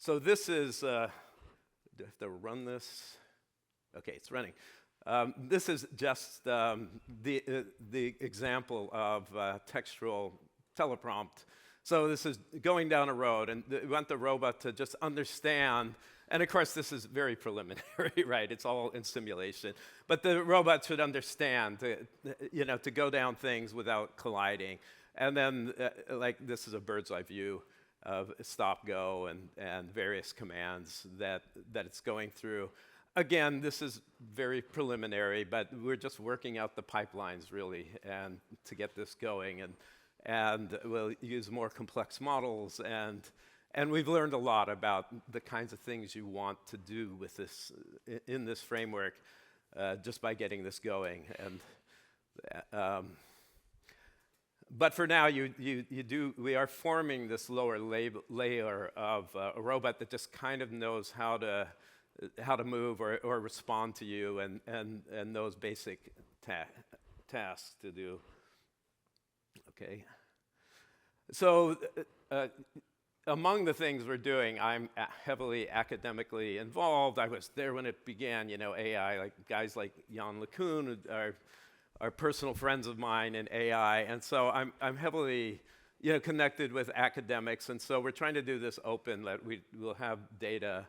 So this is, do I have to run this? Okay, it's running. This is just the example of textual teleprompt. So this is going down a road, and we want the robot to just understand. And of course, this is very preliminary, right? It's all in simulation. But the robot should understand, to go down things without colliding. And then, like, this is a bird's eye view of stop, go, and various commands that it's going through. Again, this is very preliminary, but we're just working out the pipelines, really, and to get this going. And we'll use more complex models, and we've learned a lot about the kinds of things you want to do with this in this framework just by getting this going. And but for now, we are forming this lower layer of a robot that just kind of knows how to move or respond to you and those basic tasks to do. Okay. So among the things we're doing, I'm heavily academically involved. I was there when it began, AI, like guys like Jan LeCun are personal friends of mine in AI. And so I'm heavily connected with academics. And so we're trying to do this open, that we'll have data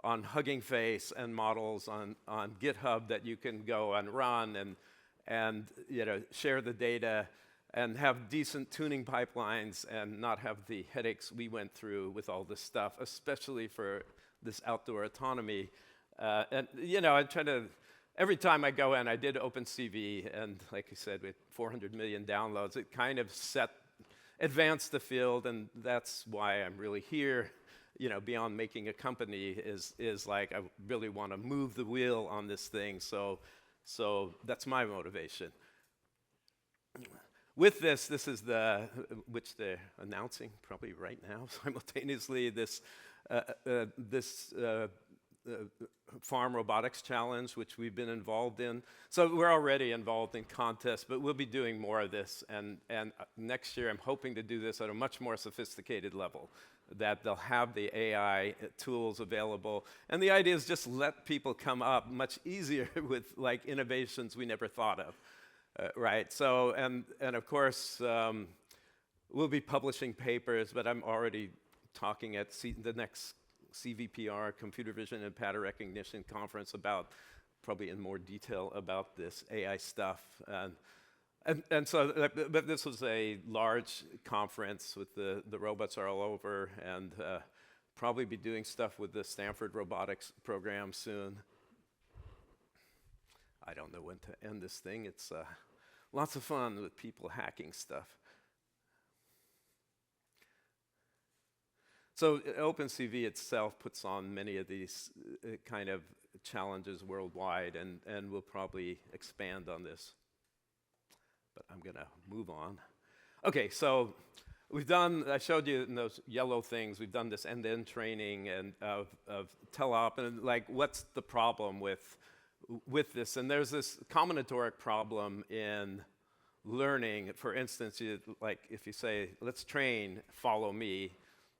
on Hugging Face and models on GitHub that you can go and run and share the data and have decent tuning pipelines and not have the headaches we went through with all this stuff, especially for this outdoor autonomy. And I try to, every time I go in, I did OpenCV, and like I said, with 400 million downloads, it kind of advanced the field, and that's why I'm really here. Beyond making a company is like I really want to move the wheel on this thing. So that's my motivation. With this is which they're announcing probably right now simultaneously, this Farm Robotics Challenge, which we've been involved in. So we're already involved in contests, but we'll be doing more of this. And next year, I'm hoping to do this at a much more sophisticated level, that they'll have the AI tools available. And the idea is just let people come up much easier with like innovations we never thought of. Right, so, and of course, we'll be publishing papers, but I'm already talking at the next CVPR, Computer Vision and Pattern Recognition Conference, about, probably in more detail about this AI stuff. And so, but this was a large conference with the robots are all over, and probably be doing stuff with the Stanford robotics program soon. I don't know when to end this thing. It's lots of fun with people hacking stuff. So OpenCV itself puts on many of these kind of challenges worldwide, and we'll probably expand on this. But I'm going to move on. Okay, so I showed you in those yellow things, we've done this end-to-end training and of teleop, and like, what's the problem with this? And there's this combinatoric problem in learning. For instance, like if you say, let's train, follow me,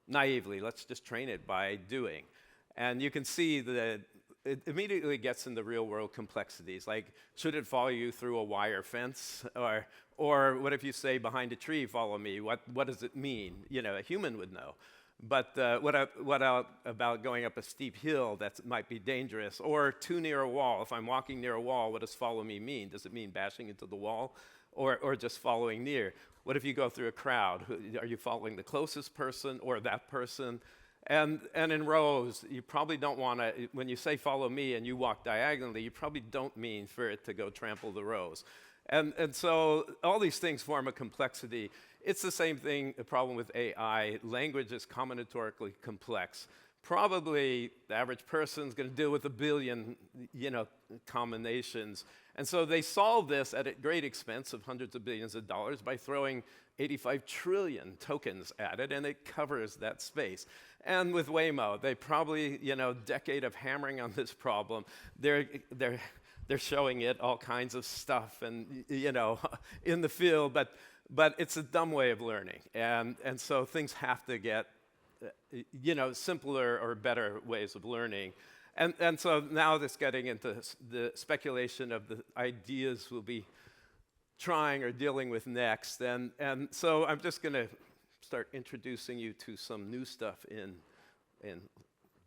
naively, let's just train it by doing. And you can see that it immediately gets into real world complexities, like should it follow you through a wire fence? Or what if you say behind a tree, follow me? What does it mean? A human would know. But what about going up a steep hill that might be dangerous, or too near a wall? If I'm walking near a wall, what does follow me mean? Does it mean bashing into the wall, or just following near? What if you go through a crowd? Are you following the closest person or that person? And in rows, you probably don't want to, when you say follow me and you walk diagonally, you probably don't mean for it to go trample the rows. And so all these things form a complexity. It's the same thing, the problem with AI. Language is combinatorically complex. Probably the average person's going to deal with 1 billion, combinations. And so they solve this at a great expense of hundreds of billions of dollars by throwing 85 trillion tokens at it, and it covers that space. And with Waymo, they probably, decade of hammering on this problem. They're showing it all kinds of stuff and, in the field, but it's a dumb way of learning. And so things have to get simpler or better ways of learning. And so now this getting into the speculation of the ideas we'll be trying or dealing with next. And so I'm just going to start introducing you to some new stuff in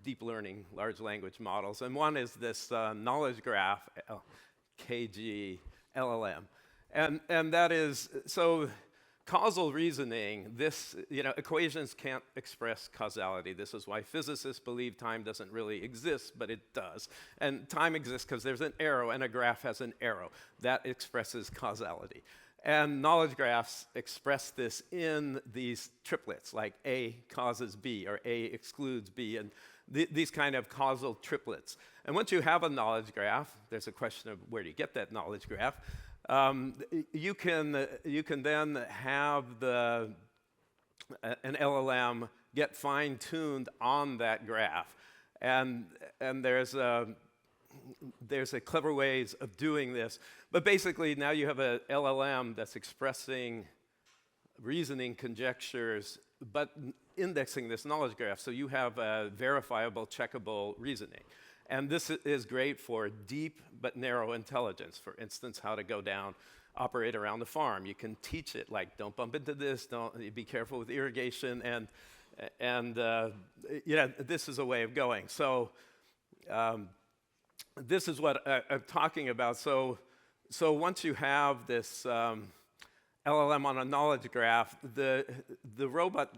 deep learning large language models. And one is this knowledge graph, KG LLM. And that is, so causal reasoning, equations can't express causality. This is why physicists believe time doesn't really exist, but it does. And time exists because there's an arrow, and a graph has an arrow. That expresses causality. And knowledge graphs express this in these triplets, like A causes B, or A excludes B, and these kind of causal triplets. And once you have a knowledge graph, there's a question of where do you get that knowledge graph. You can then have an LLM get fine-tuned on that graph, and there's a clever ways of doing this. But basically, now you have a LLM that's expressing reasoning conjectures, but indexing this knowledge graph, so you have a verifiable, checkable reasoning. And this is great for deep but narrow intelligence. For instance, how to go down, operate around the farm. You can teach it, like, don't bump into this, be careful with irrigation, and this is a way of going. So this is what I'm talking about. So once you have this LLM on a knowledge graph, the robot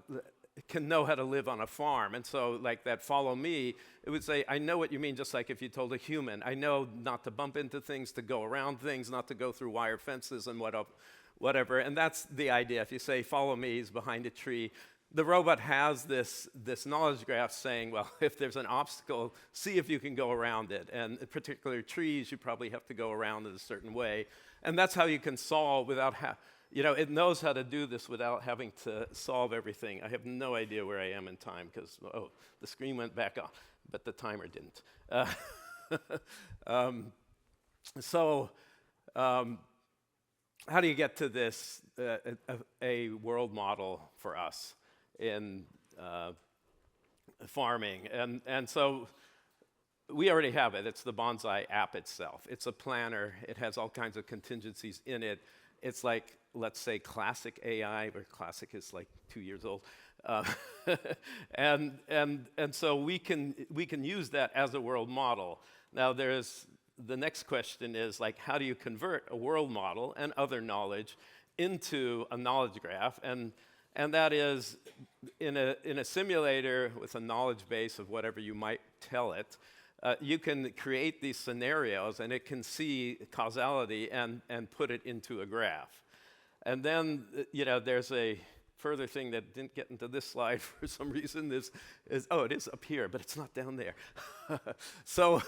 can know how to live on a farm. And so like that follow me, it would say, I know what you mean, just like if you told a human. I know not to bump into things, to go around things, not to go through wire fences and whatever. And that's the idea. If you say, follow me, he's behind a tree, the robot has this knowledge graph saying, well, if there's an obstacle, see if you can go around it. And in particular trees, you probably have to go around in a certain way. And that's how you can solve without it knows how to do this without having to solve everything. I have no idea where I am in time because, the screen went back on, but the timer didn't. How do you get to this, a world model for us in farming? And so we already have it. It's the Bonsai app itself. It's a planner. It has all kinds of contingencies in it. It's like, let's say, classic AI, where classic is like 2 years old. And so we can use that as a world model. Now the next question is, like, how do you convert a world model and other knowledge into a knowledge graph? And that is in a simulator with a knowledge base of whatever you might tell it. You can create these scenarios, and it can see causality and put it into a graph. And then, there's a further thing that didn't get into this slide for some reason. It is up here, but it's not down there. So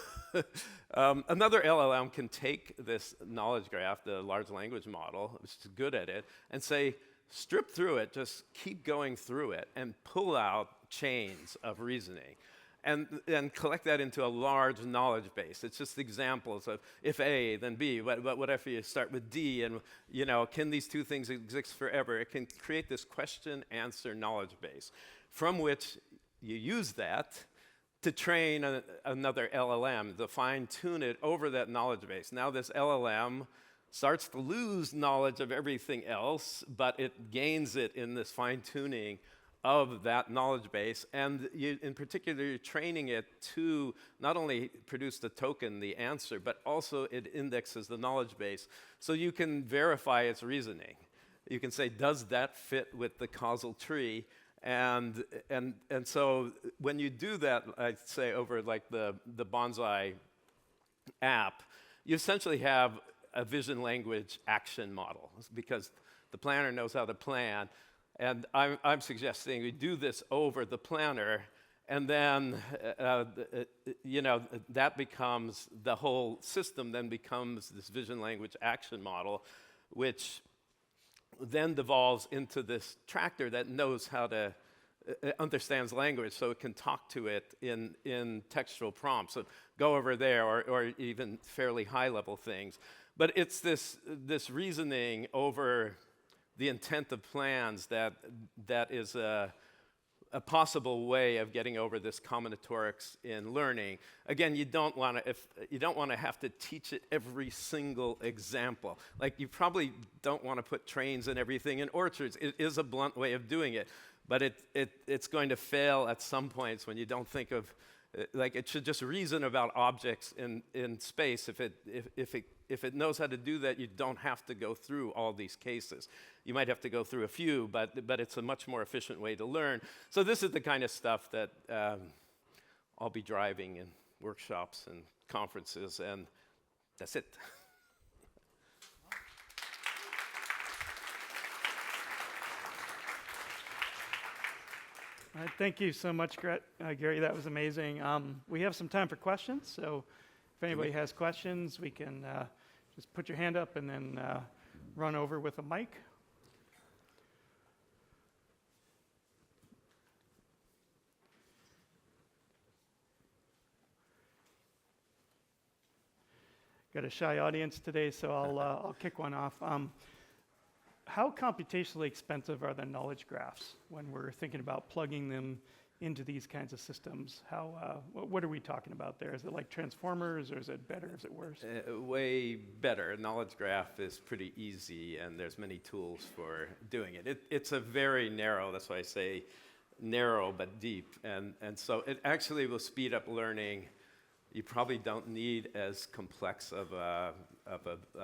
another LLM can take this knowledge graph, the large language model, which is good at it, and say, strip through it, just keep going through it, and pull out chains of reasoning. And collect that into a large knowledge base. It's just examples of if A, then B. What if you start with D? And can these two things exist forever? It can create this question-answer knowledge base, from which you use that to train another LLM, to fine-tune it over that knowledge base. Now this LLM starts to lose knowledge of everything else, but it gains it in this fine-tuning of that knowledge base, and in particular, you're training it to not only produce the token, the answer, but also it indexes the knowledge base, so you can verify its reasoning. You can say, does that fit with the causal tree? And so when you do that, I'd say over like the Bonsai app, you essentially have a vision language action model, because the planner knows how to plan. And I'm suggesting we do this over the planner, and then that becomes, the whole system then becomes this vision language action model, which then devolves into this tractor that knows how to, understands language, so it can talk to it in textual prompts. So go over there, or even fairly high-level things. But it's this reasoning over the intent of plans that is a a possible way of getting over this combinatorics in learning. Again, you don't want to have to teach it every single example. Like, you probably don't want to put trains and everything in orchards. It is a blunt way of doing it, but it's going to fail at some points when you don't think of, like, it should just reason about objects in space. If it knows how to do that, you don't have to go through all these cases. You might have to go through a few, but it's a much more efficient way to learn. So this is the kind of stuff that I'll be driving in workshops and conferences, and that's it. All right, thank you so much, Gary. That was amazing. We have some time for questions, so if anybody has questions, we can just put your hand up and then run over with a mic. Got a shy audience today, so I'll kick one off. How computationally expensive are the knowledge graphs when we're thinking about plugging them into these kinds of systems? What are we talking about there? Is it like transformers, or is it better? Is it worse? Way better. A knowledge graph is pretty easy, and there's many tools for doing it. It's a very narrow, that's why I say narrow but deep, and so it actually will speed up learning. You probably don't need as complex of a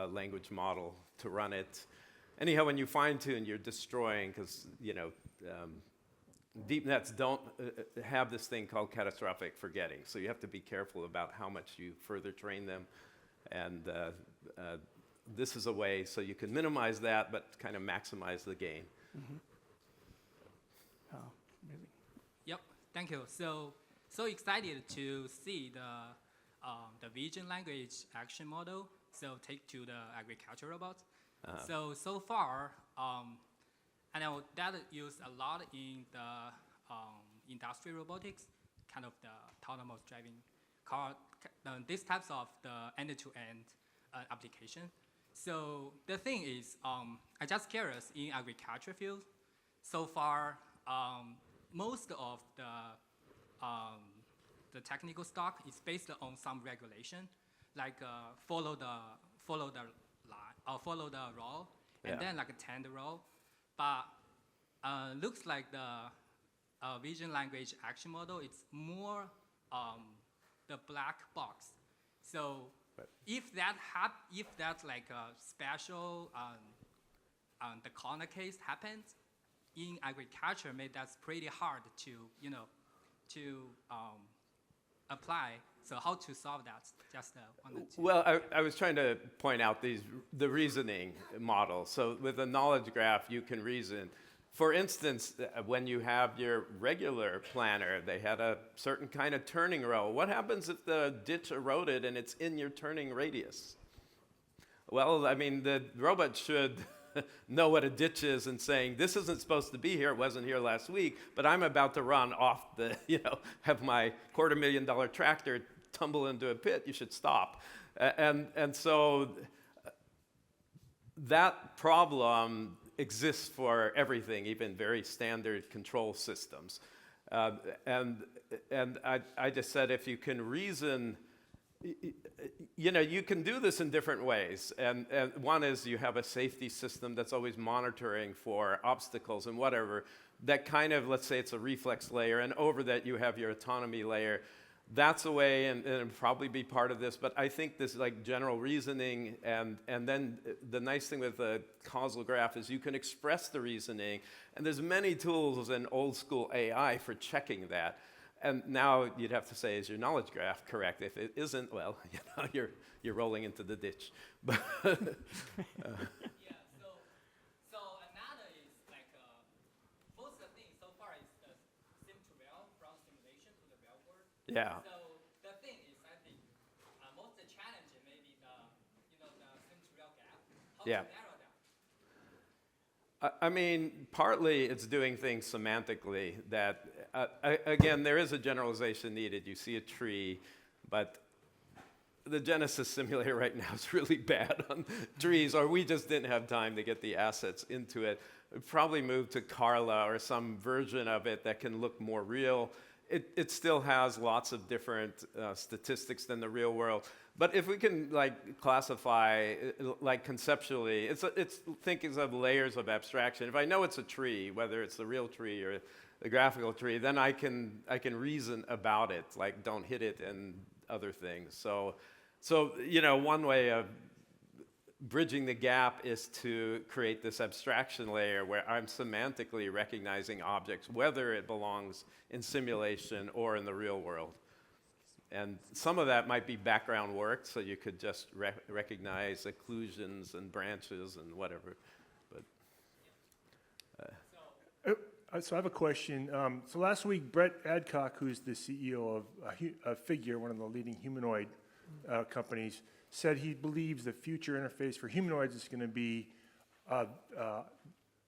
language model to run it. Anyhow, when you fine-tune, you're destroying, because deep nets don't have this thing called catastrophic forgetting. So you have to be careful about how much you further train them. And this is a way so you can minimize that, but kind of maximize the gain. Mm-hmm. Oh, amazing. Yep, thank you. So excited to see the vision language action model. So take to the agriculture robots. So far, I know that used a lot in the industrial robotics, kind of the autonomous driving car, these types of the end-to-end application. So the thing is, I just curious in agriculture field. So far, most of the technical stock is based on some regulation, like follow the line or follow the row, and then like tend the row. But looks like the vision language action model, it's more the black box. So if that's like a special the corner case happens in agriculture, maybe that's pretty hard to apply. So how to solve that? Just wanted to. Well, I was trying to point out the reasoning model. So with a knowledge graph, you can reason. For instance, when you have your regular planner, they had a certain kind of turning row. What happens if the ditch eroded and it's in your turning radius? Well, I mean, the robot should know what a ditch is and saying, this isn't supposed to be here, it wasn't here last week, but I'm about to run off have my $250,000 tractor tumble into a pit, you should stop. And so that problem exists for everything, even very standard control systems. And I just said, if you can reason, you can do this in different ways. And one is you have a safety system that's always monitoring for obstacles and whatever. That kind of, let's say it's a reflex layer, and over that you have your autonomy layer. That's a way, and it'll probably be part of this, but I think this like general reasoning, and then the nice thing with the causal graph is you can express the reasoning, and there's many tools in old school AI for checking that. And now you'd have to say, is your knowledge graph correct? If it isn't, well, you're rolling into the ditch. But So another is like most of the things so far is the sim to real, from simulation to the real world. yeah. So the thing is, I think most of the challenge may be the sim to real gap. How to narrow that? I mean, partly it's doing things semantically that, again, there is a generalization needed. You see a tree, but the Genesis simulator right now is really bad on trees, or we just didn't have time to get the assets into it. We'd probably move to Carla or some version of it that can look more real. It still has lots of different statistics than the real world. But if we can like classify, like conceptually, it's thinking of layers of abstraction. If I know it's a tree, whether it's the real tree or the graphical tree, then I can reason about it, like don't hit it and other things. So you know, one way of bridging the gap is to create this abstraction layer where I'm semantically recognizing objects, whether it belongs in simulation or in the real world. And some of that might be background work, so you could just recognize occlusions and branches and whatever. But So I have a question. So last week, Brett Adcock, who's the CEO of Figure, one of the leading humanoid companies, said he believes the future interface for humanoids is going to be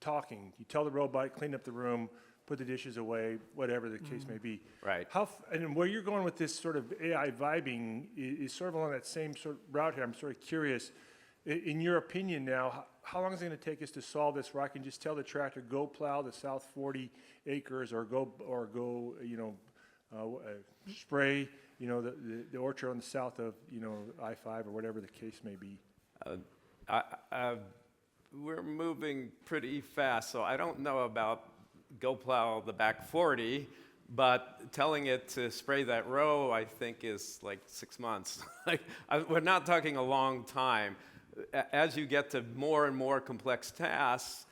talking. You tell the robot, clean up the room, put the dishes away, whatever the case may be. Right. And where you're going with this sort of AI vibing is sort of along that same sort of route here. I'm sort of curious, in your opinion now, how long is it going to take us to solve this where I can just tell the tractor, go plow the south 40 acres or go you know, spray, you know, the orchard on the south of, you know, I-5 or whatever the case may be? We're moving pretty fast, so I don't know about go plow the back 40, but telling it to spray that row, I think, is like 6 months. We're not talking a long time. As you get to more and more complex tasks,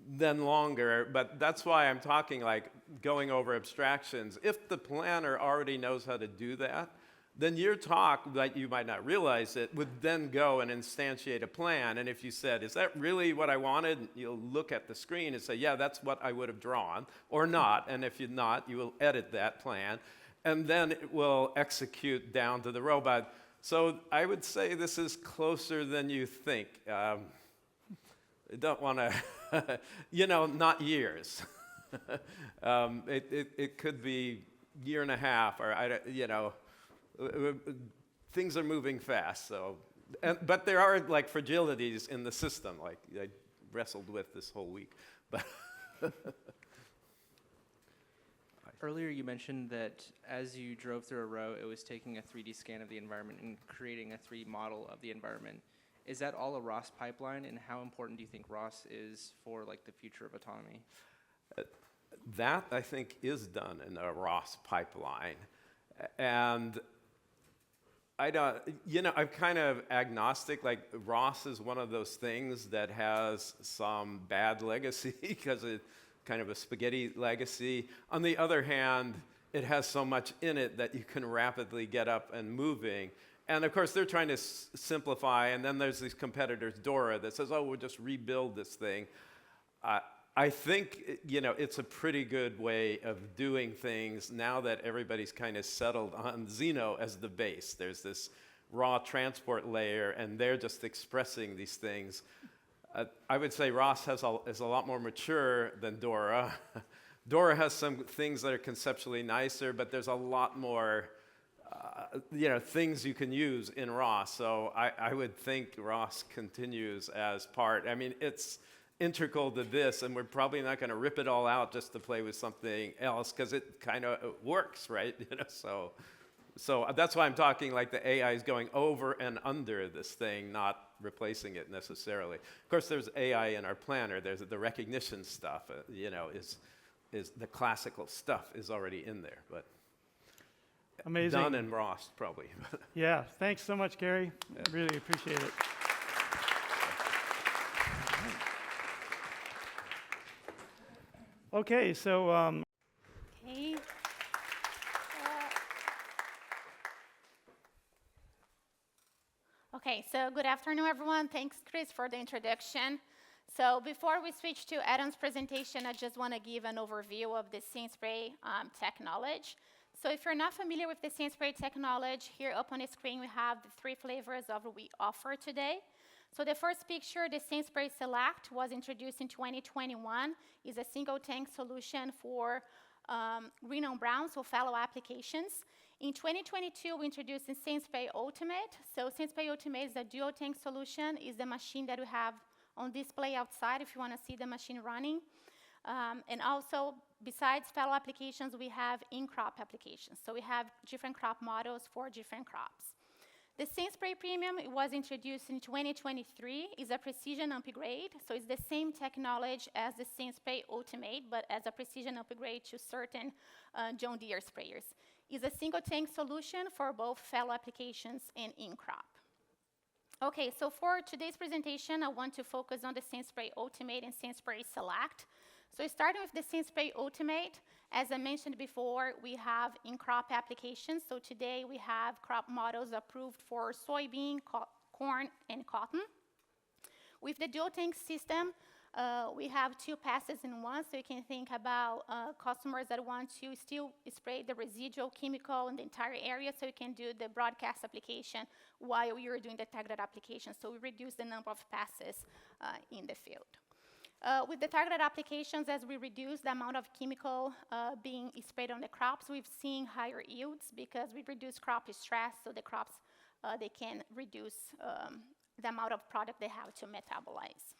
then longer, but that's why I'm talking like going over abstractions. If the planner already knows how to do that, then your talk, like you might not realize it, would then go and instantiate a plan. And if you said, is that really what I wanted? You'll look at the screen and say, yeah, that's what I would have drawn, or not. And if you're not, you will edit that plan. And then it will execute down to the robot. So I would say this is closer than you think. I don't want to, you know, not years. It could be year and a half, or, you know, things are moving fast. So, but there are like fragilities in the system, like I wrestled with this whole week. But earlier you mentioned that as you drove through a row, it was taking a 3D scan of the environment and creating a 3D model of the environment. Is that all a ROS pipeline, and how important do you think ROS is for like the future of autonomy? That, I think, is done in a ROS pipeline. And I don't, you know, I'm kind of agnostic. Like, ROS is one of those things that has some bad legacy because it's kind of a spaghetti legacy. On the other hand, it has so much in it that you can rapidly get up and moving. And of course, they're trying to simplify, and then there's these competitors, Dora, that says, oh, we'll just rebuild this thing. I think, you know, it's a pretty good way of doing things now that everybody's kind of settled on Xeno as the base. There's this raw transport layer, and they're just expressing these things. I would say ROS is a lot more mature than Dora. Dora has some things that are conceptually nicer, but there's a lot more you know, things you can use in ROS. So I would think ROS continues as part. I mean, it's integral to this, and we're probably not going to rip it all out just to play with something else because it kind of works, right? You know, so that's why I'm talking like the AI is going over and under this thing, not replacing it necessarily. Of course, there's AI in our planner. There's the recognition stuff. You know, is the classical stuff is already in there, but. Amazing. Done in ROS, probably. Yeah, thanks so much, Gary. Yeah. Really appreciate it. Okay, so Okay. Okay, so good afternoon, everyone. Thanks, Chris, for the introduction. So before we switch to Adam's presentation, I just want to give an overview of the SceneSpray technology. So if you're not familiar with the SceneSpray technology, here up on the screen we have the 3 flavors of what we offer today. So the first picture, the SceneSpray Select, was introduced in 2021. It's a single tank solution for green on brown, so fallow applications. In 2022, we introduced the SensePay Ultimate. So SensePay Ultimate is a dual tank solution. Is the machine that we have on display outside if you want to see the machine running. And also, besides fallow applications, we have in-crop applications. So we have different crop models for different crops. The SensePay Premium was introduced in 2023. It's a precision upgrade. So it's the same technology as the SensePay Ultimate, but as a precision upgrade to certain John Deere sprayers. It's a single tank solution for both fallow applications and in-crop. Okay, so for today's presentation, I want to focus on the SensePay Ultimate and SensePay Select. So starting with the SensePay Ultimate, as I mentioned before, we have in-crop applications. So today we have crop models approved for soybean, corn, and cotton. With the dual tank system, we have 2 passes in one, so you can think about customers that want to still spray the residual chemical in the entire area, so you can do the broadcast application while you're doing the targeted application. So we reduce the number of passes in the field. With the targeted applications, as we reduce the amount of chemical being sprayed on the crops, we've seen higher yields because we reduce crop stress, so the crops, they can reduce the amount of product they have to metabolize.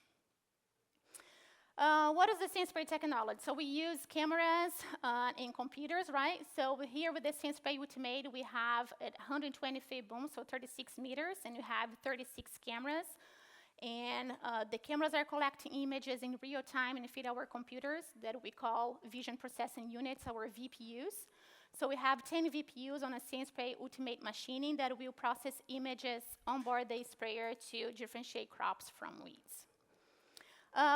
What is the SensePay technology? So we use cameras and computers, right? So here with the SensePay Ultimate, we have 120 feet boom, so 36 meters, and you have 36 cameras. And the cameras are collecting images in real time and feed our computers that we call vision processing units, our VPUs. So we have 10 VPUs on a SensePay Ultimate machining that will process images on board the sprayer to differentiate crops from weeds.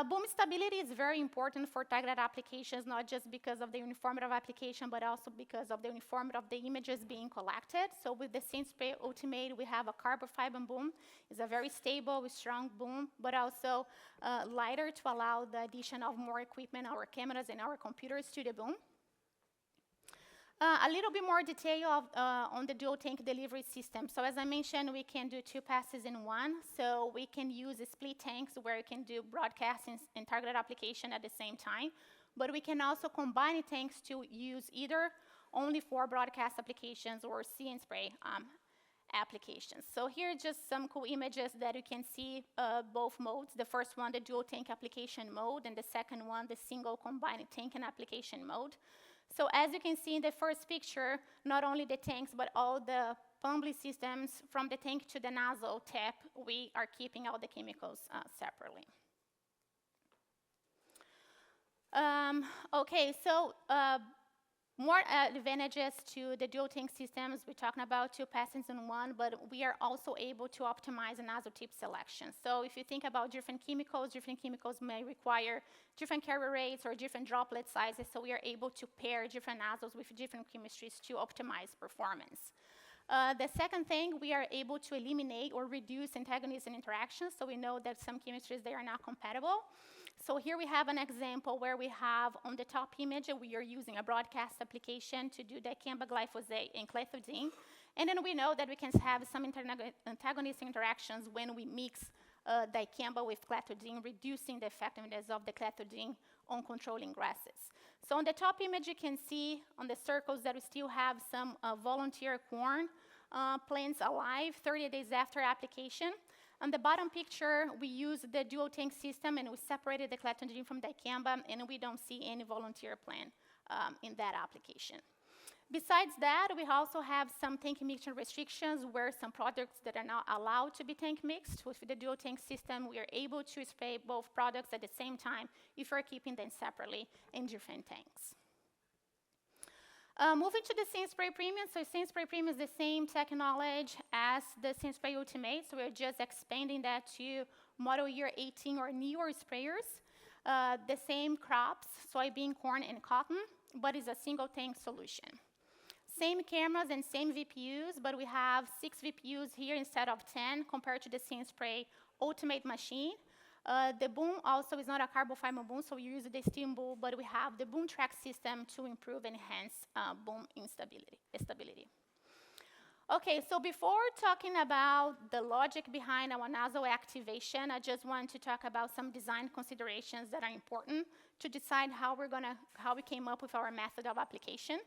Boom stability is very important for targeted applications, not just because of the uniformity of application, but also because of the uniformity of the images being collected. So with the SensePay Ultimate, we have a carbon fiber boom. It's a very stable, strong boom, but also lighter to allow the addition of more equipment, our cameras and our computers to the boom. A little bit more detail on the dual tank delivery system. So as I mentioned, we can do 2 passes in one. So we can use split tanks where you can do broadcasting and targeted application at the same time. But we can also combine tanks to use either only for broadcast applications or see and spray applications. So here are just some cool images that you can see both modes. The first one, the dual tank application mode, and the second one, the single combined tank and application mode. So as you can see in the first picture, not only the tanks, but all the pumping systems from the tank to the nozzle tip, we are keeping all the chemicals separately. Okay, so more advantages to the dual tank systems. We're talking about 2 passes in one, but we are also able to optimize the nozzle tip selection. So if you think about different chemicals may require different carrier rates or different droplet sizes, so we are able to pair different nozzles with different chemistries to optimize performance. The second thing, we are able to eliminate or reduce antagonism interactions, so we know that some chemistries, they are not compatible. So here we have an example where we have on the top image, we are using a broadcast application to do dicamba, glyphosate, and clethodim. And then we know that we can have some antagonistic interactions when we mix dicamba with clethodim, reducing the effectiveness of the clethodim on controlling grasses. So on the top image, you can see on the circles that we still have some volunteer corn plants alive 30 days after application. On the bottom picture, we use the dual tank system and we separated the clethodim from dicamba, and we don't see any volunteer plant in that application. Besides that, we also have some tank mixture restrictions where some products that are not allowed to be tank mixed. With the dual tank system, we are able to spray both products at the same time if we're keeping them separately in different tanks. Moving to the SensePay Premium. So SensePay Premium is the same technology as the SensePay Ultimate. So we're just expanding that to model year 18 or newer sprayers. The same crops, soybean, corn, and cotton, but it's a single tank solution. Same cameras and same VPUs, but we have 6 VPUs here instead of 10 compared to the SensePay Ultimate machine. The boom also is not a carbon fiber boom, so we use the steam boom, but we have the boom track system to improve and enhance boom stability. Okay, so before talking about the logic behind our nozzle activation, I just want to talk about some design considerations that are important to decide how we came up with our method of application.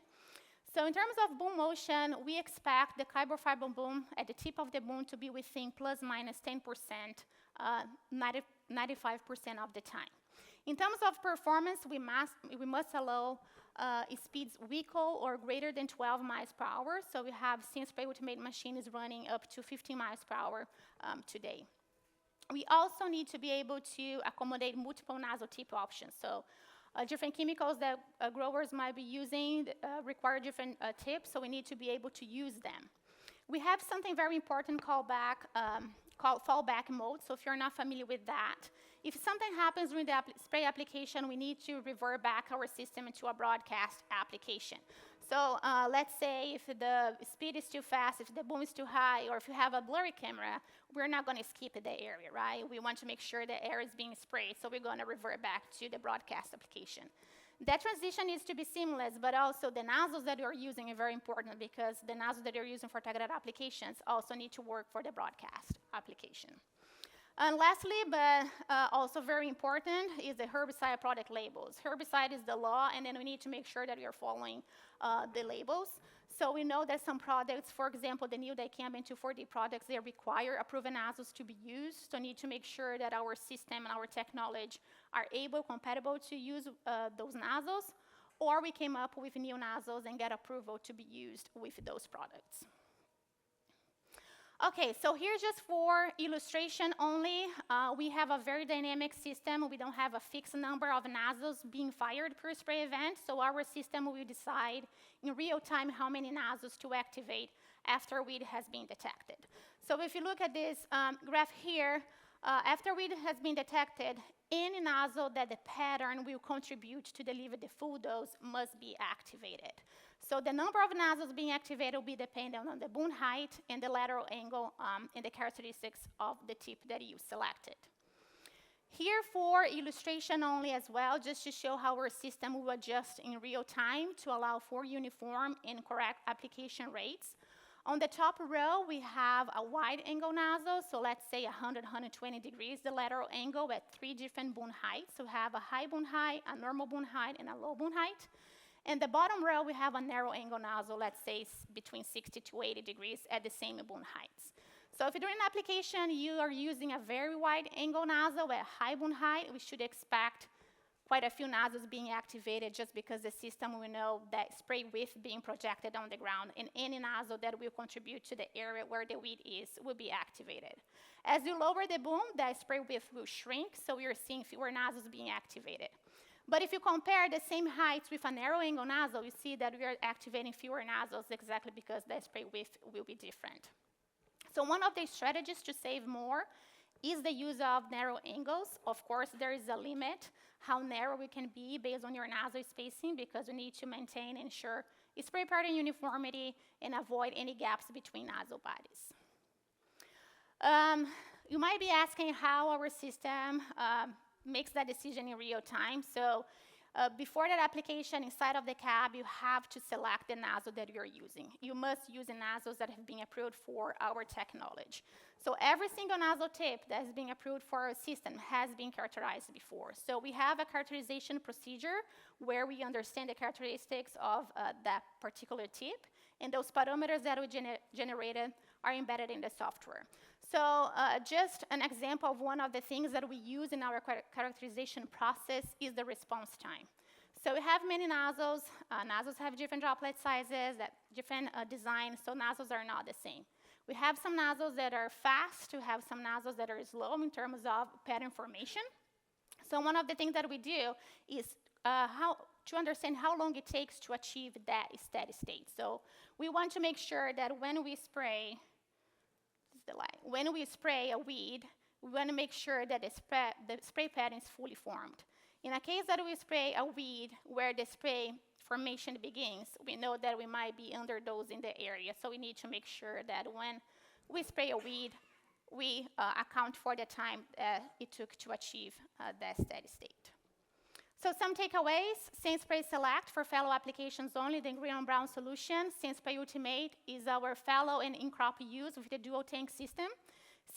So in terms of boom motion, we expect the carbon fiber boom at the tip of the boom to be within plus minus 10%, 95% of the time. In terms of performance, we must allow speeds equal or greater than 12 miles per hour. So we have SenseSpray Ultimate Machine is running up to 15 miles per hour today. We also need to be able to accommodate multiple nozzle tip options. So different chemicals that growers might be using require different tips, so we need to be able to use them. We have something very important called fallback mode, so if you're not familiar with that, if something happens during the spray application, we need to revert back our system into a broadcast application. So let's say if the speed is too fast, if the boom is too high, or if you have a blurry camera, we're not going to skip the area, right? We want to make sure the air is being sprayed, so we're going to revert back to the broadcast application. That transition needs to be seamless, but also the nozzles that you're using are very important because the nozzles that you're using for targeted applications also need to work for the broadcast application. And lastly, but also very important, is the herbicide product labels. Herbicide is the law, and then we need to make sure that we are following the labels. So we know that some products, for example, the new dicamba and 2,4-D products, they require approved nozzles to be used. So we need to make sure that our system and our technology are compatible to use those nozzles, or we came up with new nozzles and get approval to be used with those products. Okay, so here just for illustration only, we have a very dynamic system. We don't have a fixed number of nozzles being fired per spray event, so our system will decide in real time how many nozzles to activate after weed has been detected. So if you look at this graph here, after weed has been detected, any nozzle that the pattern will contribute to deliver the full dose must be activated. So the number of nozzles being activated will be dependent on the boom height and the lateral angle and the characteristics of the tip that you selected. Here for illustration only as well, just to show how our system will adjust in real time to allow for uniform and correct application rates. On the top row, we have a wide angle nozzle, so let's say 100, 120 degrees, the lateral angle at 3 different boom heights. So we have a high boom height, a normal boom height, and a low boom height. And the bottom row, we have a narrow angle nozzle, let's say between 60 to 80 degrees at the same boom heights. So if you're doing an application, you are using a very wide angle nozzle at high boom height, we should expect quite a few nozzles being activated just because the system will know that spray width being projected on the ground, and any nozzle that will contribute to the area where the weed is will be activated. As you lower the boom, that spray width will shrink, so we are seeing fewer nozzles being activated. But if you compare the same heights with a narrow angle nozzle, you see that we are activating fewer nozzles exactly because the spray width will be different. So one of the strategies to save more is the use of narrow angles. Of course, there is a limit how narrow we can be based on your nozzle spacing because we need to maintain and ensure spray pattern uniformity and avoid any gaps between nozzle bodies. You might be asking how our system makes that decision in real time. So before that application inside of the cab, you have to select the nozzle that you're using. You must use the nozzles that have been approved for our technology. So every single nozzle tip that has been approved for our system has been characterized before. So we have a characterization procedure where we understand the characteristics of that particular tip, and those parameters that we generated are embedded in the software. So just an example of one of the things that we use in our characterization process is the response time. So we have many nozzles. Nozzles have different droplet sizes, different designs, so nozzles are not the same. We have some nozzles that are fast. We have some nozzles that are slow in terms of pattern formation. So one of the things that we do is to understand how long it takes to achieve that steady state. So we want to make sure that when we spray, a weed, we want to make sure that the spray pattern is fully formed. In a case that we spray a weed where the spray formation begins, we know that we might be underdosing the area, so we need to make sure that when we spray a weed, we account for the time it took to achieve that steady state. So some takeaways: SenseSpray Select for fallow applications only, the green and brown solution. SenseSpray Ultimate is our fallow and in-crop use with the dual tank system.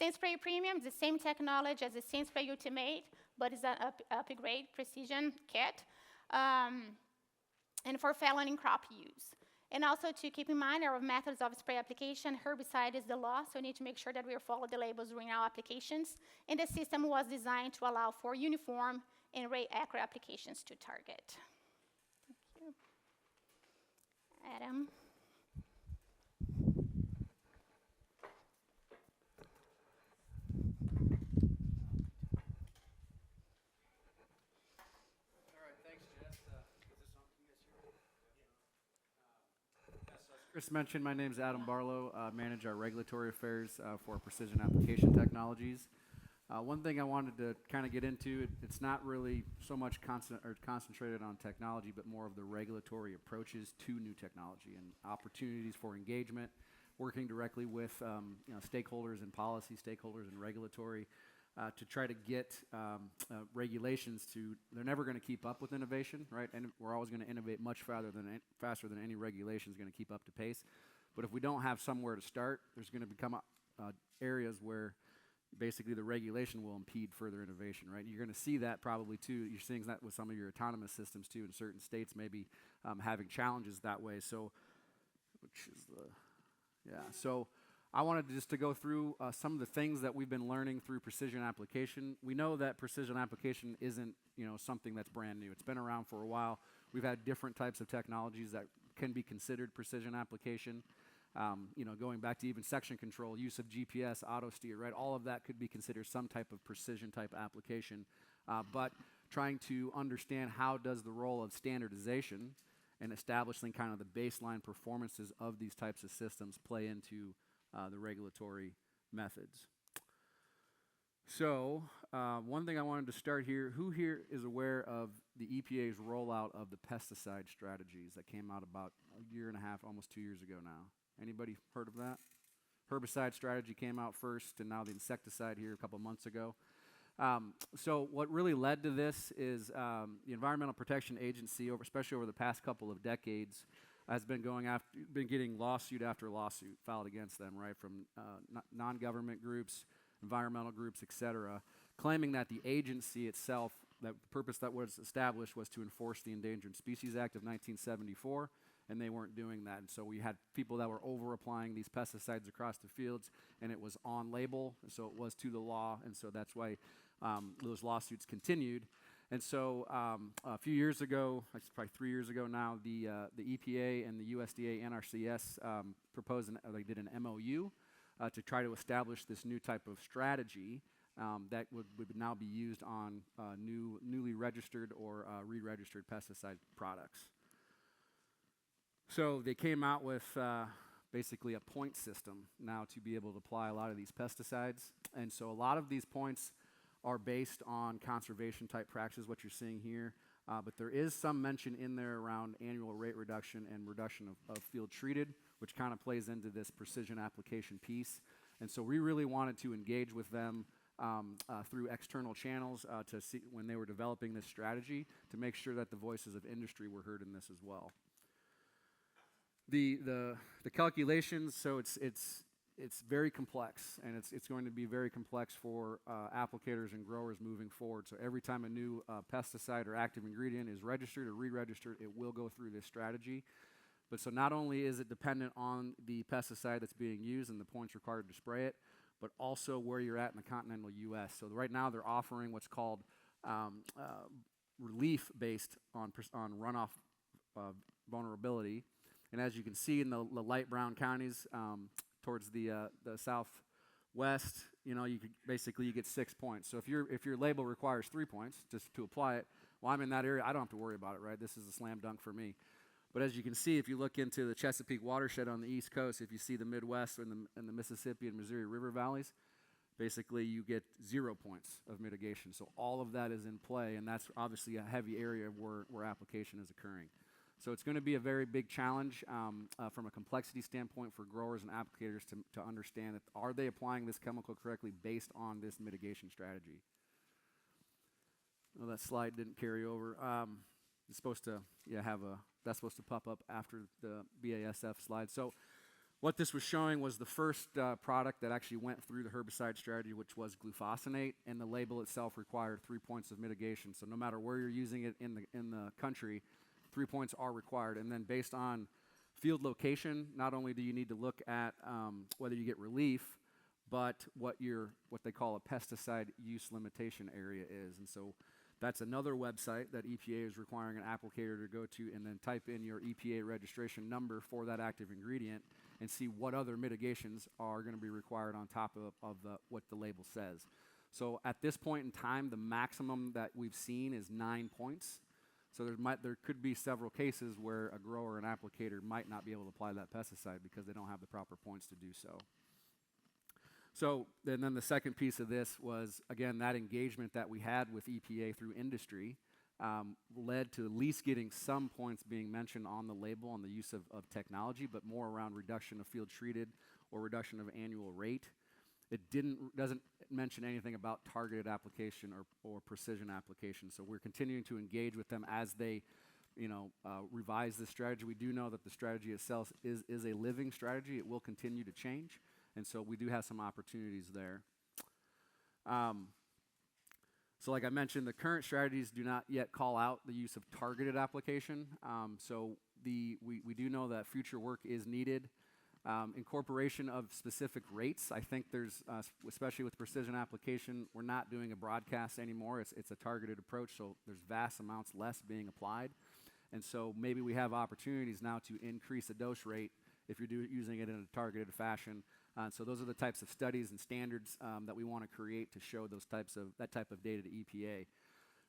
SenseSpray Premium is the same technology as the SenseSpray Ultimate, but it's an upgrade precision kit, and for fallow and in-crop use. And also to keep in mind our methods of spray application, herbicide is the law, so we need to make sure that we follow the labels during our applications. And the system was designed to allow for uniform and rate accurate applications to target. Thank you. Adam. Chris mentioned, my name is Adam Barlow, manage our regulatory affairs for Precision Application Technologies. One thing I wanted to kind of get into, it's not really so much concentrated on technology, but more of the regulatory approaches to new technology and opportunities for engagement, working directly with stakeholders in policy, stakeholders in regulatory, to try to get regulations to, they're never going to keep up with innovation, right? And we're always going to innovate much faster than any regulation is going to keep up to pace. But if we don't have somewhere to start, there's going to become areas where basically the regulation will impede further innovation, right? You're going to see that probably too. You're seeing that with some of your autonomous systems too in certain states, maybe having challenges that way. So, so I wanted just to go through some of the things that we've been learning through precision application. We know that precision application isn't, something that's brand new. It's been around for a while. We've had different types of technologies that can be considered precision application. Going back to even section control, use of GPS, auto steer, right? All of that could be considered some type of precision type application. But trying to understand how does the role of standardization and establishing kind of the baseline performances of these types of systems play into the regulatory methods. So one thing I wanted to start here, who here is aware of the EPA's rollout of the pesticide strategies that came out about a year and a half, almost 2 years ago now? Anybody heard of that? Herbicide strategy came out first, and now the insecticide here a couple months ago. So what really led to this is the Environmental Protection Agency, especially over the past couple of decades, has been getting lawsuit after lawsuit filed against them, right, from non-government groups, environmental groups, et cetera, claiming that the agency itself, that the purpose that was established was to enforce the Endangered Species Act of 1974, and they weren't doing that. And so we had people that were over-applying these pesticides across the fields, and it was on label, and so it was to the law, and so that's why those lawsuits continued. And so a few years ago, it's probably 3 years ago now, the EPA and the USDA NRCS they did an MOU to try to establish this new type of strategy that would now be used on newly registered or re-registered pesticide products. So they came out with basically a point system now to be able to apply a lot of these pesticides. And so a lot of these points are based on conservation type practices, what you're seeing here. But there is some mention in there around annual rate reduction and reduction of field treated, which kind of plays into this precision application piece. And so we really wanted to engage with them through external channels to see when they were developing this strategy to make sure that the voices of industry were heard in this as well. The calculations, so it's very complex, and it's going to be very complex for applicators and growers moving forward. So every time a new pesticide or active ingredient is registered or re-registered, it will go through this strategy. But so not only is it dependent on the pesticide that's being used and the points required to spray it, but also where you're at in the continental U.S. So right now they're offering what's called relief based on runoff vulnerability. And as you can see in the light brown counties towards the southwest, you get 6 points. So if your label requires 3 points just to apply it, well, I'm in that area, I don't have to worry about it, right? This is a slam dunk for me. But as you can see, if you look into the Chesapeake watershed on the East Coast, if you see the Midwest and the Mississippi and Missouri River valleys, basically you get 0 points of mitigation. So all of that is in play, and that's obviously a heavy area where application is occurring. So it's going to be a very big challenge from a complexity standpoint for growers and applicators to understand that are they applying this chemical correctly based on this mitigation strategy. Oh, that slide didn't carry over. It's supposed to, that's supposed to pop up after the BASF slide. So what this was showing was the first product that actually went through the herbicide strategy, which was glufosinate, and the label itself required 3 points of mitigation. So no matter where you're using it in the country, 3 points are required. And then based on field location, not only do you need to look at whether you get relief, but what they call a pesticide use limitation area is. And so that's another website that EPA is requiring an applicator to go to, and then type in your EPA registration number for that active ingredient and see what other mitigations are going to be required on top of what the label says. So at this point in time, the maximum that we've seen is 9 points. So there could be several cases where a grower and applicator might not be able to apply that pesticide because they don't have the proper points to do so. So and then the second piece of this was, again, that engagement that we had with EPA through industry led to at least getting some points being mentioned on the label on the use of technology, but more around reduction of field treated or reduction of annual rate. It doesn't mention anything about targeted application or precision application. So we're continuing to engage with them as they revise the strategy. We do know that the strategy itself is a living strategy. It will continue to change. And so we do have some opportunities there. So like I mentioned, the current strategies do not yet call out the use of targeted application. So we do know that future work is needed. Incorporation of specific rates. I think there's, especially with precision application, we're not doing a broadcast anymore. It's a targeted approach, so there's vast amounts less being applied. And so maybe we have opportunities now to increase the dose rate if you're using it in a targeted fashion. So those are the types of studies and standards that we want to create to show that type of data to EPA.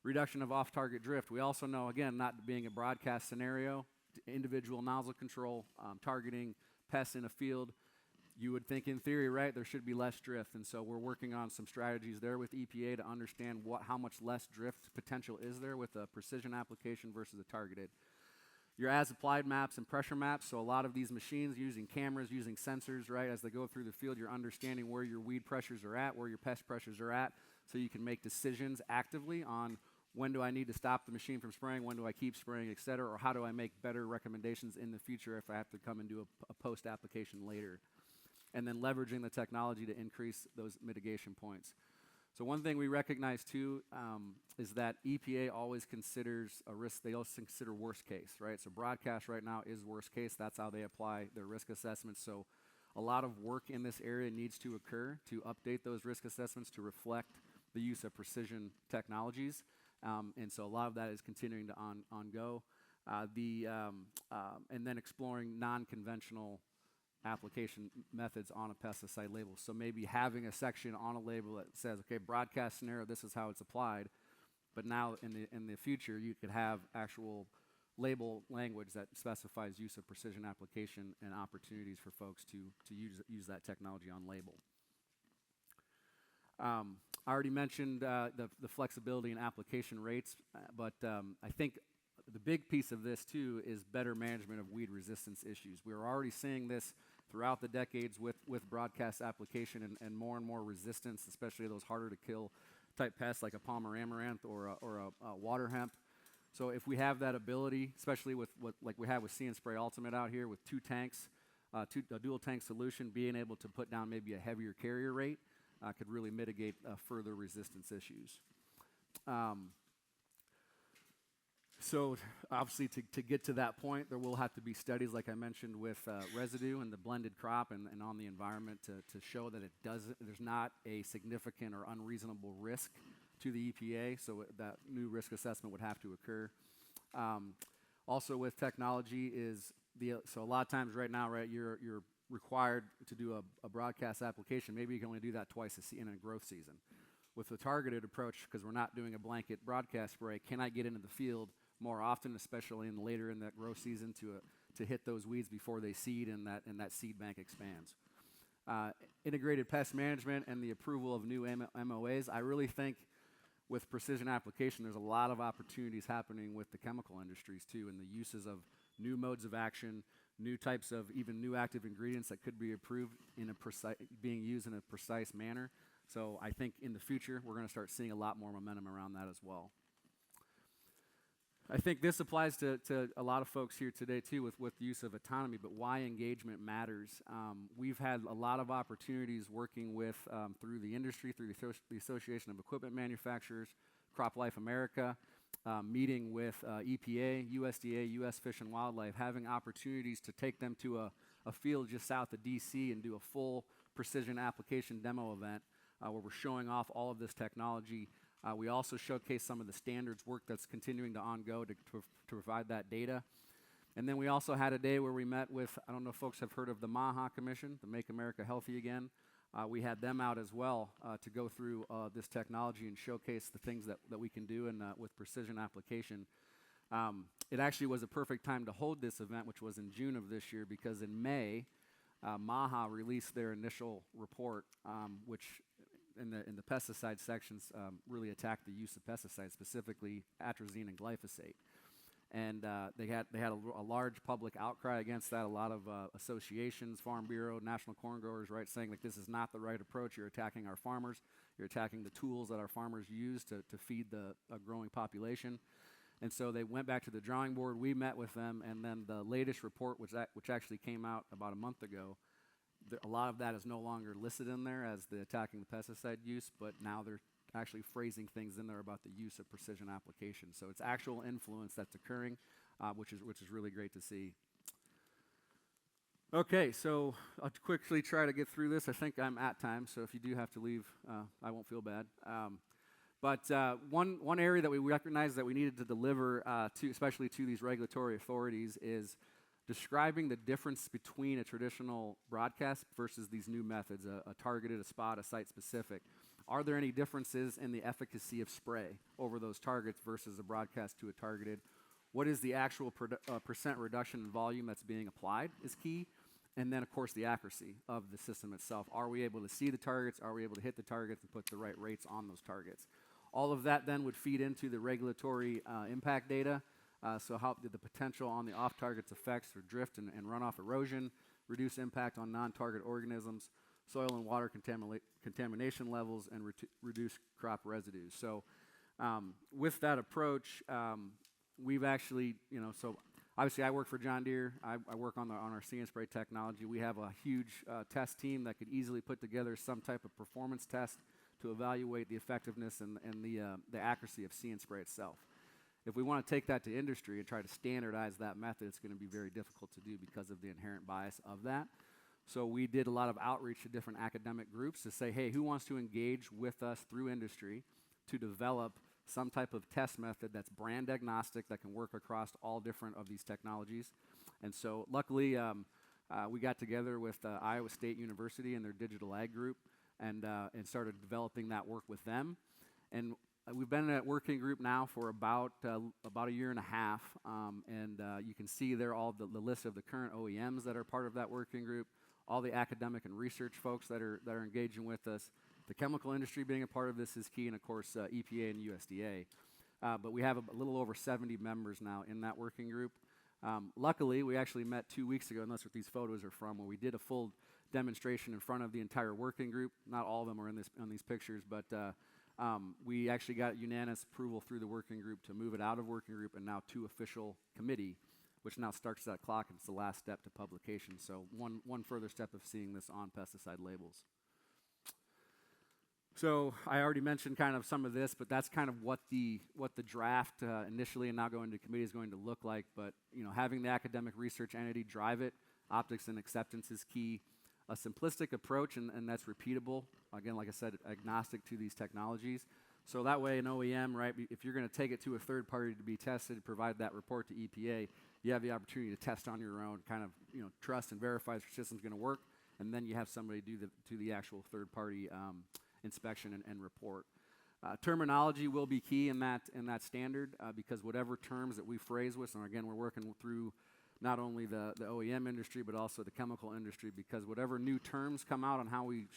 Reduction of off-target drift. We also know, again, not being a broadcast scenario, individual nozzle control, targeting pests in a field, you would think in theory, right, there should be less drift. And so we're working on some strategies there with EPA to understand how much less drift potential is there with a precision application versus a targeted. Your as-applied maps and pressure maps, so a lot of these machines using cameras, using sensors, right, as they go through the field, you're understanding where your weed pressures are at, where your pest pressures are at, so you can make decisions actively on when do I need to stop the machine from spraying, when do I keep spraying, et cetera, or how do I make better recommendations in the future if I have to come and do a post-application later. And then leveraging the technology to increase those mitigation points. So one thing we recognize too is that EPA always considers a risk, they always consider worst case, right? So broadcast right now is worst case, that's how they apply their risk assessments. So a lot of work in this area needs to occur to update those risk assessments to reflect the use of precision technologies. And so a lot of that is continuing to go. And then exploring non-conventional application methods on a pesticide label. So maybe having a section on a label that says, okay, broadcast scenario, this is how it's applied. But now in the future, you could have actual label language that specifies use of precision application and opportunities for folks to use that technology on label. I already mentioned the flexibility in application rates, but I think the big piece of this too is better management of weed resistance issues. We're already seeing this throughout the decades with broadcast application and more resistance, especially those harder to kill type pests like a Palmer amaranth or a water hemp. So if we have that ability, especially with like we have with See & Spray Ultimate out here with 2 tanks, a dual tank solution, being able to put down maybe a heavier carrier rate could really mitigate further resistance issues. So obviously to get to that point, there will have to be studies, like I mentioned, with residue and the blended crop and on the environment to show that there's not a significant or unreasonable risk to the EPA, so that new risk assessment would have to occur. Also with technology so a lot of times right now, right, you're required to do a broadcast application. Maybe you can only do that twice in a growth season. With the targeted approach, because we're not doing a blanket broadcast spray, can I get into the field more often, especially later in that growth season, to hit those weeds before they seed and that seed bank expands. Integrated pest management and the approval of new MOAs. I really think with precision application, there's a lot of opportunities happening with the chemical industries too, and the uses of new modes of action, new types of even new active ingredients that could be approved being used in a precise manner. So I think in the future, we're going to start seeing a lot more momentum around that as well. I think this applies to a lot of folks here today too with the use of autonomy, but why engagement matters. We've had a lot of opportunities working with, through the industry, through the Association of Equipment Manufacturers, Crop Life America, meeting with EPA, USDA, U.S. Fish and Wildlife, having opportunities to take them to a field just south of D.C. and do a full precision application demo event where we're showing off all of this technology. We also showcase some of the standards work that's continuing to to provide that data. And then we also had a day where we met with, I don't know if folks have heard of the MAHA Commission, the Make America Healthy Again. We had them out as well to go through this technology and showcase the things that we can do with precision application. It actually was a perfect time to hold this event, which was in June of this year, because in May, MAHA released their initial report, which in the pesticide sections really attacked the use of pesticides, specifically atrazine and glyphosate. And they had a large public outcry against that. A lot of associations, Farm Bureau, National Corn Growers, right, saying like this is not the right approach. You're attacking our farmers. You're attacking the tools that our farmers use to feed a growing population. And so they went back to the drawing board. We met with them, and then the latest report, which actually came out about a month ago, a lot of that is no longer listed in there as the attacking the pesticide use, but now they're actually phrasing things in there about the use of precision application. So it's actual influence that's occurring, which is really great to see. Okay, so I'll quickly try to get through this. I think I'm at time, so if you do have to leave, I won't feel bad. But one area that we recognize that we needed to deliver, especially to these regulatory authorities, is describing the difference between a traditional broadcast versus these new methods, a targeted, a spot, a site-specific. Are there any differences in the efficacy of spray over those targets versus a broadcast to a targeted? What is the actual percent reduction in volume that's being applied is key. And then, of course, the accuracy of the system itself. Are we able to see the targets? Are we able to hit the targets and put the right rates on those targets? All of that then would feed into the regulatory impact data. So how the potential on the off-target's effects or drift and runoff erosion, reduce impact on non-target organisms, soil and water contamination levels, and reduce crop residues. So with that approach, we've actually, so obviously I work for John Deere. I work on our See and Spray technology. We have a huge test team that could easily put together some type of performance test to evaluate the effectiveness and the accuracy of See and Spray itself. If we want to take that to industry and try to standardize that method, it's going to be very difficult to do because of the inherent bias of that. So we did a lot of outreach to different academic groups to say, hey, who wants to engage with us through industry to develop some type of test method that's brand agnostic, that can work across all different of these technologies. And so luckily, we got together with Iowa State University and their digital ag group and started developing that work with them. And we've been in that working group now for about a year and a half, and you can see there all the list of the current OEMs that are part of that working group, all the academic and research folks that are engaging with us. The chemical industry being a part of this is key, and of course EPA and USDA. But we have a little over 70 members now in that working group. Luckily, we actually met 2 weeks ago, and that's what these photos are from, where we did a full demonstration in front of the entire working group. Not all of them are on these pictures, but we actually got unanimous approval through the working group to move it out of working group and now to official committee, which now starts that clock, and it's the last step to publication. So one further step of seeing this on pesticide labels. So I already mentioned kind of some of this, but that's kind of what the draft initially and now going to committee is going to look like. But having the academic research entity drive it, optics and acceptance is key. A simplistic approach, and that's repeatable. Again, like I said, agnostic to these technologies. So that way an OEM, right, if you're going to take it to a third party to be tested, provide that report to EPA, you have the opportunity to test on your own, kind of trust and verify your system's going to work, and then you have somebody do the actual third party inspection and report. Terminology will be key in that standard because whatever terms that we phrase with, and again, we're working through not only the OEM industry, but also the chemical industry, because whatever new terms come out on how we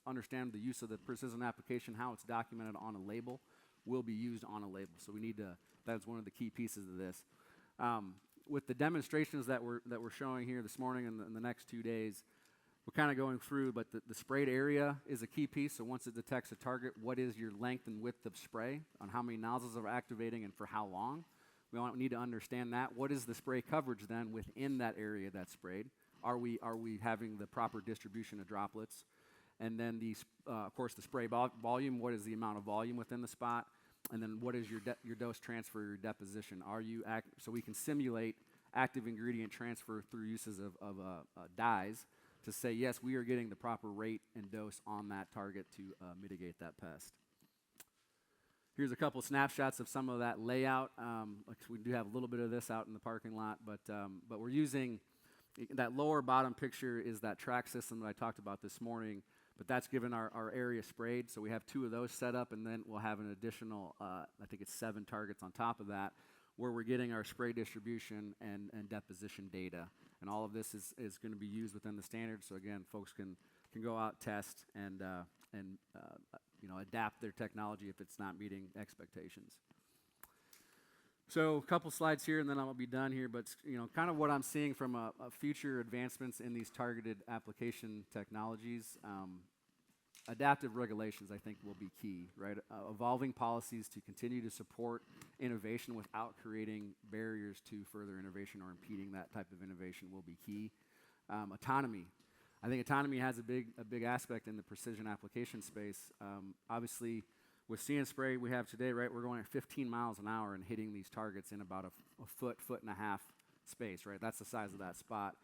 understand the use of the precision application, how it's documented on a label, will be used on a label. So we need to, that's one of the key pieces of this. With the demonstrations that we're showing here this morning and the next 2 days, we're kind of going through, but the sprayed area is a key piece. So once it detects a target, what is your length and width of spray on how many nozzles are activating and for how long? need to understand that. What is the spray coverage then within that area that's sprayed? Are we having the proper distribution of droplets? And then of course, the spray volume. What is the amount of volume within the spot? And then what is your dose transfer, your deposition? So we can simulate active ingredient transfer through uses of dyes to say, yes, we are getting the proper rate and dose on that target to mitigate that pest. Here's a couple snapshots of some of that layout. We do have a little bit of this out in the parking lot, but we're using, that lower bottom picture is that track system that I talked about this morning, but that's given our area sprayed. So we have 2 of those set up, and then we'll have an additional, I think it's 7 targets on top of that, where we're getting our spray distribution and deposition data. And all of this is going to be used within the standard. So again, folks can go out, test, and adapt their technology if it's not meeting expectations. So a couple slides here, and then I'll be done here. But kind of what I'm seeing from a future advancements in these targeted application technologies. Adaptive regulations, I think, will be key, right? Evolving policies to continue to support innovation without creating barriers to further innovation or impeding that type of innovation will be key. Autonomy. I think autonomy has a big aspect in the precision application space. Obviously, with See and Spray we have today, right, we're going at 15 miles an hour and hitting these targets in about a foot and a half space, right? That's the size of that spot.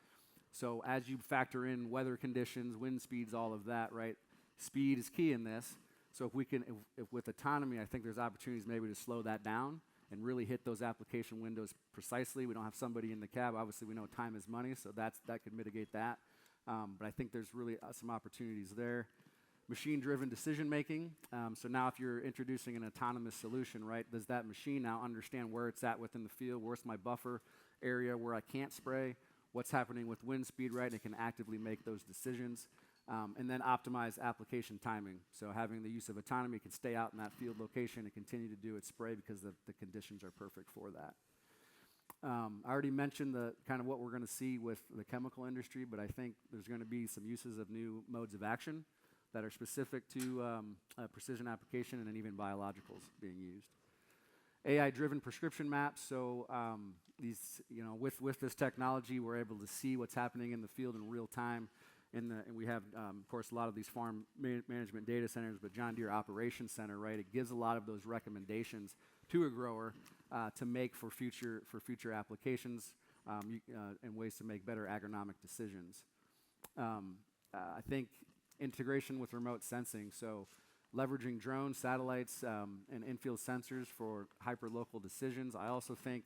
So as you factor in weather conditions, wind speeds, all of that, right, speed is key in this. So if with autonomy, I think there's opportunities maybe to slow that down and really hit those application windows precisely. We don't have somebody in the cab. Obviously, we know time is money, so that could mitigate that. But I think there's really some opportunities there. Machine-driven decision-making. So now if you're introducing an autonomous solution, right, does that machine now understand where it's at within the field? Where's my buffer area where I can't spray? What's happening with wind speed, right? And it can actively make those decisions. And then optimize application timing. So having the use of autonomy can stay out in that field location and continue to do its spray because the conditions are perfect for that. I already mentioned the kind of what we're going to see with the chemical industry, but I think there's going to be some uses of new modes of action that are specific to precision application and then even biologicals being used. AI-driven prescription maps. So these, with this technology, we're able to see what's happening in the field in real time. And we have, of course, a lot of these farm management data centers, but John Deere Operations Center, right? It gives a lot of those recommendations to a grower to make for future applications and ways to make better agronomic decisions. I think integration with remote sensing, so leveraging drones, satellites, and in-field sensors for hyper-local decisions. I also think,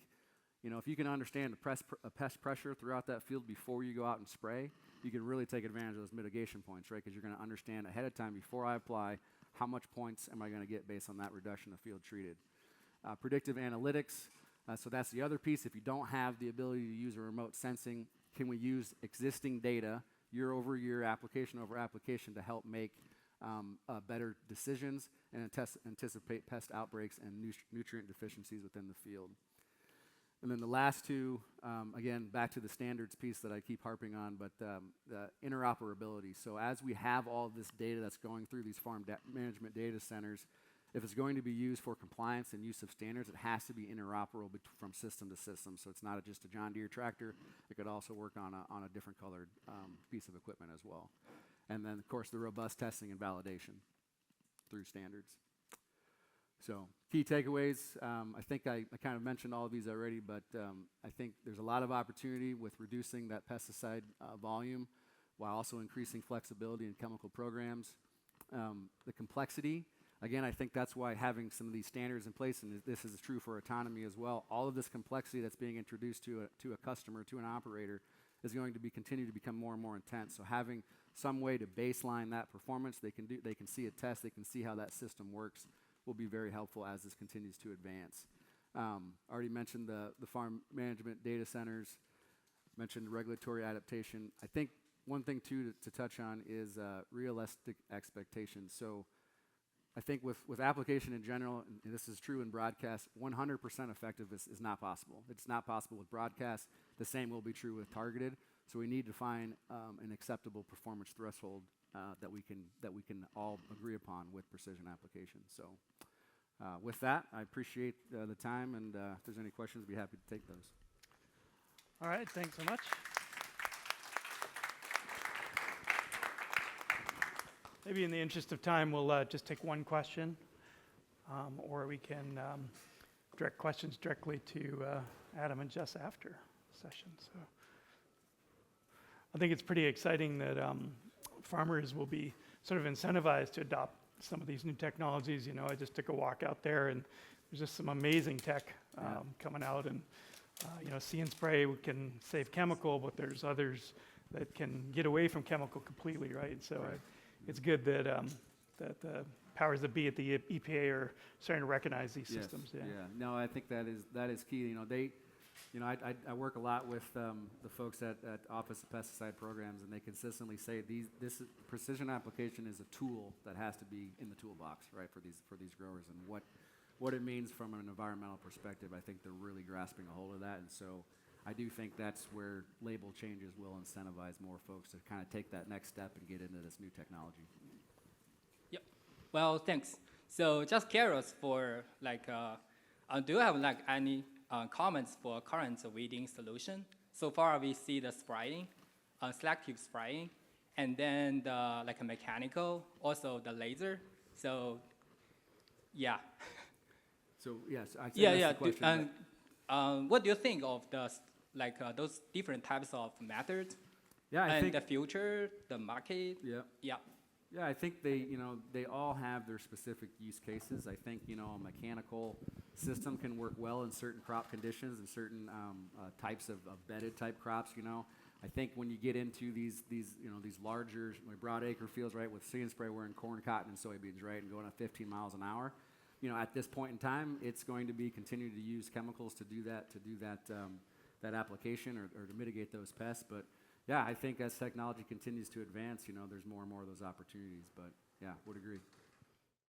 if you can understand the pest pressure throughout that field before you go out and spray, you can really take advantage of those mitigation points, right? Because you're going to understand ahead of time before I apply how much points am I going to get based on that reduction of field treated. Predictive analytics, so that's the other piece. If you don't have the ability to use a remote sensing, can we use existing data year over year, application over application to help make better decisions and anticipate pest outbreaks and nutrient deficiencies within the field? And then the last two, again, back to the standards piece that I keep harping on, but the interoperability. So as we have all this data that's going through these farm management data centers, if it's going to be used for compliance and use of standards, it has to be interoperable from system to system. So it's not just a John Deere tractor. It could also work on a different colored piece of equipment as well. And then, of course, the robust testing and validation through standards. So key takeaways, I think I kind of mentioned all of these already, but I think there's a lot of opportunity with reducing that pesticide volume while also increasing flexibility in chemical programs. The complexity, again, I think that's why having some of these standards in place, and this is true for autonomy as well, all of this complexity that's being introduced to a customer, to an operator, is going to continue to become more and more intense. So having some way to baseline that performance, they can see a test, they can see how that system works, will be very helpful as this continues to advance. Already mentioned the farm management data centers, mentioned regulatory adaptation. I think one thing too to touch on is realistic expectations. So I think with application in general, and this is true in broadcast, 100% effectiveness is not possible. It's not possible with broadcast. The same will be true with targeted. So we need to find an acceptable performance threshold that we can all agree upon with precision application. So With that, I appreciate the time, and if there's any questions, I'd be happy to take those. All right, thanks so much. Maybe in the interest of time, we'll just take one question, or we can direct questions directly to Adam and Jess after the session. So I think it's pretty exciting that farmers will be sort of incentivized to adopt some of these new technologies. You know, I just took a walk out there, and there's just some amazing tech coming out. And you know, See and Spray can save chemical, but there's others that can get away from chemical completely, right? So it's good that that the powers that be at the EPA are starting to recognize these systems. Yeah. No, I think that is key. You know, I work a lot with the folks at Office of Pesticide Programs, and they consistently say this precision application is a tool that has to be in the toolbox, right, for these growers, and what it means from an environmental perspective. I think they're really grasping a hold of that, and so I do think that's where label changes will incentivize more folks to kind of take that next step and get into this new technology. Yep. Well, thanks. So just curious for like, do you have like any comments for current weeding solution? So far, we see the spraying, selective spraying, and then the like a mechanical, also the laser. So, yeah. So yes, I Yeah. The question. What do you think of the like those different types of methods? Yeah, I and think the future, the market. Yeah, I think they all have their specific use cases. I think, you know, a mechanical system can work well in certain crop conditions and certain types of bedded type crops. You know, I think when you get into these larger broad acre fields, right, with See and Spray, we're in corn, cotton, and soybeans, right, and going at 15 miles an hour. You know, at this point in time, it's going to be continue to use chemicals to do that application or to mitigate those pests. But yeah, I think as technology continues to advance, you know, there's more and more of those opportunities. But yeah, would agree.